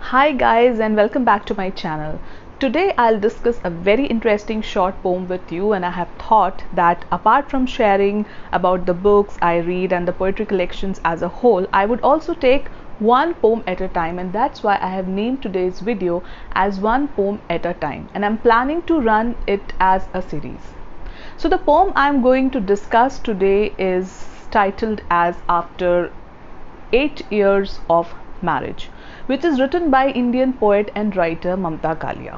Hi guys, and welcome back to my channel. Today I'll discuss a very interesting short poem with you, and I have thought that apart from sharing about the books I read and the poetry collections as a whole, I would also take one poem at a time, and that's why I have named today's video as one poem at a time, and I'm planning to run it as a series. So the poem I'm going to discuss today is titled as After 8 Years of Marriage, which is written by Indian poet and writer Mamta Kalia.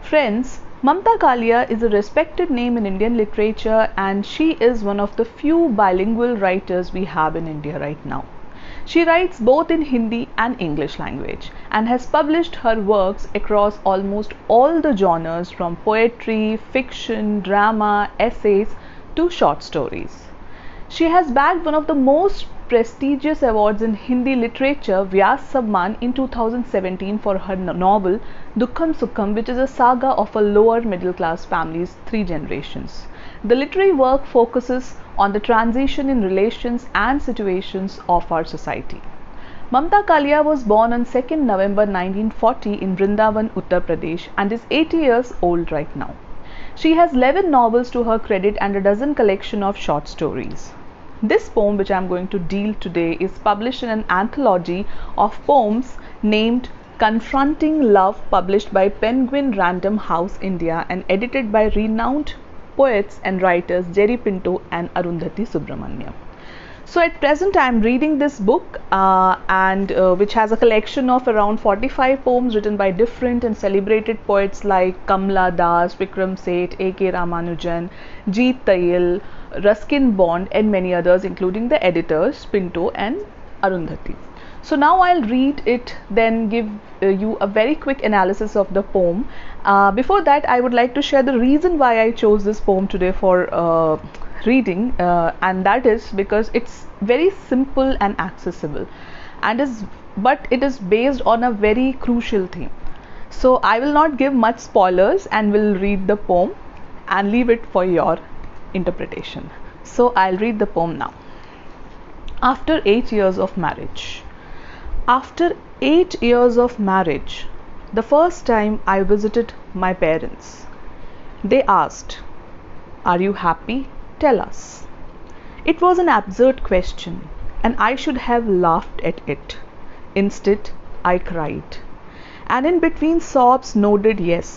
Friends, Mamta Kalia is a respected name in Indian literature, and she is one of the few bilingual writers we have in India right now. She writes both in Hindi and English language and has published her works across almost all the genres from poetry, fiction, drama, essays to short stories. She has bagged one of the most prestigious awards in Hindi literature, Vyas Samman, in 2017 for her novel Dukkham Sukham, which is a saga of a lower middle class family's three generations. The literary work focuses on the transition in relations and situations of our society. Mamta Kalia was born on 2nd November 1940 in Vrindavan, Uttar Pradesh, and is 80 years old right now. She has 11 novels to her credit and a dozen collection of short stories. This poem, which I am going to deal today, is published in an anthology of poems named Confronting Love, published by Penguin Random House India and edited by renowned poets and writers Jerry Pinto and Arundhati Subramaniam. So at present I am reading this book which has a collection of around 45 poems written by different and celebrated poets like Kamla Das, Vikram Seth, A.K. Ramanujan, Jeet Tayil, Ruskin Bond, and many others, including the editors Pinto and Arundhati. So now I'll read it, then give you a very quick analysis of the poem. Before that, I would like to share the reason why I chose this poem today for reading, and that is because it's very simple and accessible, but it is based on a very crucial theme. So I will not give much spoilers and will read the poem and leave it for your interpretation. So I'll read the poem now. After 8 years of marriage. After 8 years of marriage, the first time I visited my parents, they asked, "Are you happy? Tell us." It was an absurd question, and I should have laughed at it. Instead, I cried, and in between sobs nodded yes.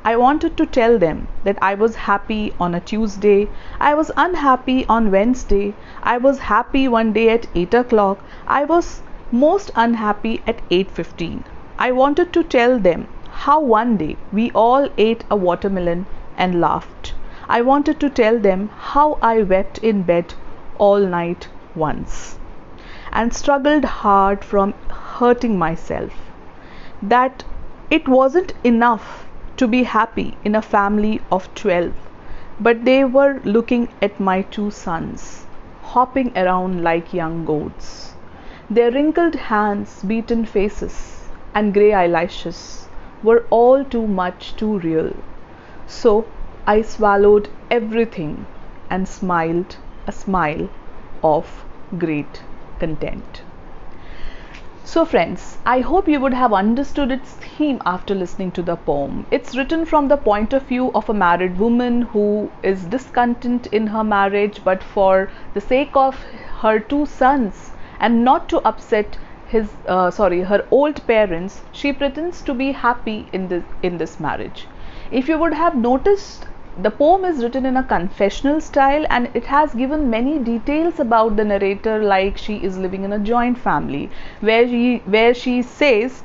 I wanted to tell them that I was happy on a Tuesday, I was unhappy on Wednesday, I was happy one day at 8 o'clock, I was most unhappy at 8:15. I wanted to tell them how one day we all ate a watermelon and laughed. I wanted to tell them how I wept in bed all night once and struggled hard from hurting myself. That it wasn't enough to be happy in a family of 12, but they were looking at my two sons, hopping around like young goats. Their wrinkled hands, beaten faces, and grey eyelashes were all too much too real. So I swallowed everything and smiled a smile of great content. So friends, I hope you would have understood its theme after listening to the poem. It's written from the point of view of a married woman who is discontent in her marriage, but for the sake of her two sons and not to upset her old parents, she pretends to be happy in this marriage. If you would have noticed, the poem is written in a confessional style, and it has given many details about the narrator, like she is living in a joint family where she says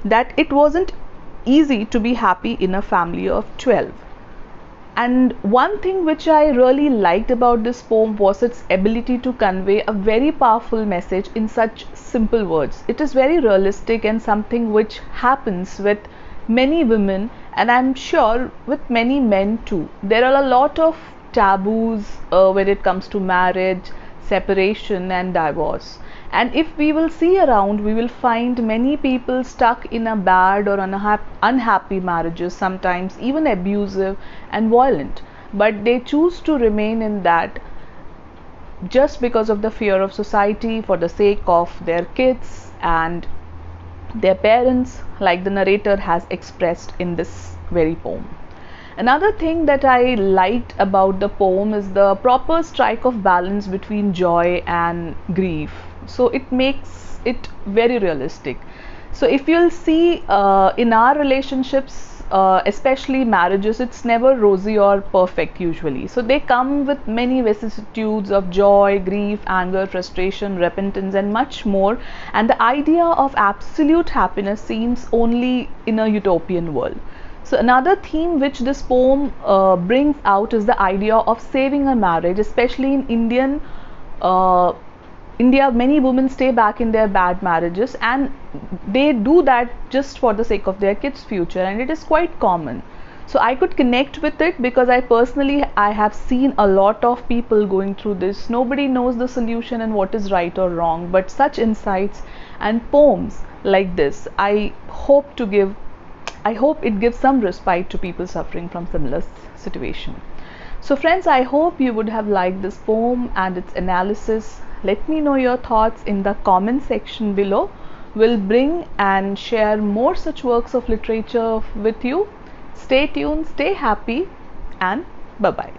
that it wasn't easy to be happy in a family of 12. And one thing which I really liked about this poem was its ability to convey a very powerful message in such simple words. It is very realistic and something which happens with many women, and I'm sure with many men too. There are a lot of taboos when it comes to marriage, separation and divorce. And if we will see around, we will find many people stuck in a bad or unhappy marriages, sometimes even abusive and violent. But they choose to remain in that just because of the fear of society, for the sake of their kids and their parents, like the narrator has expressed in this very poem. Another thing that I liked about the poem is the proper strike of balance between joy and grief. So it makes it very realistic. So if you'll see in our relationships, especially marriages, it's never rosy or perfect usually. So they come with many vicissitudes of joy, grief, anger, frustration, repentance, and much more. And the idea of absolute happiness seems only in a utopian world. So another theme which this poem brings out is the idea of saving a marriage, especially in uh, India. Many women stay back in their bad marriages, and they do that just for the sake of their kids' future, and it is quite common. So I could connect with it because I have seen a lot of people going through this. Nobody knows the solution and what is right or wrong, but such insights and poems like this, I hope it gives some respite to people suffering from similar situation. So friends, I hope you would have liked this poem and its analysis. Let me know your thoughts in the comment section below. We'll bring and share more such works of literature with you. Stay tuned, stay happy, and bye bye.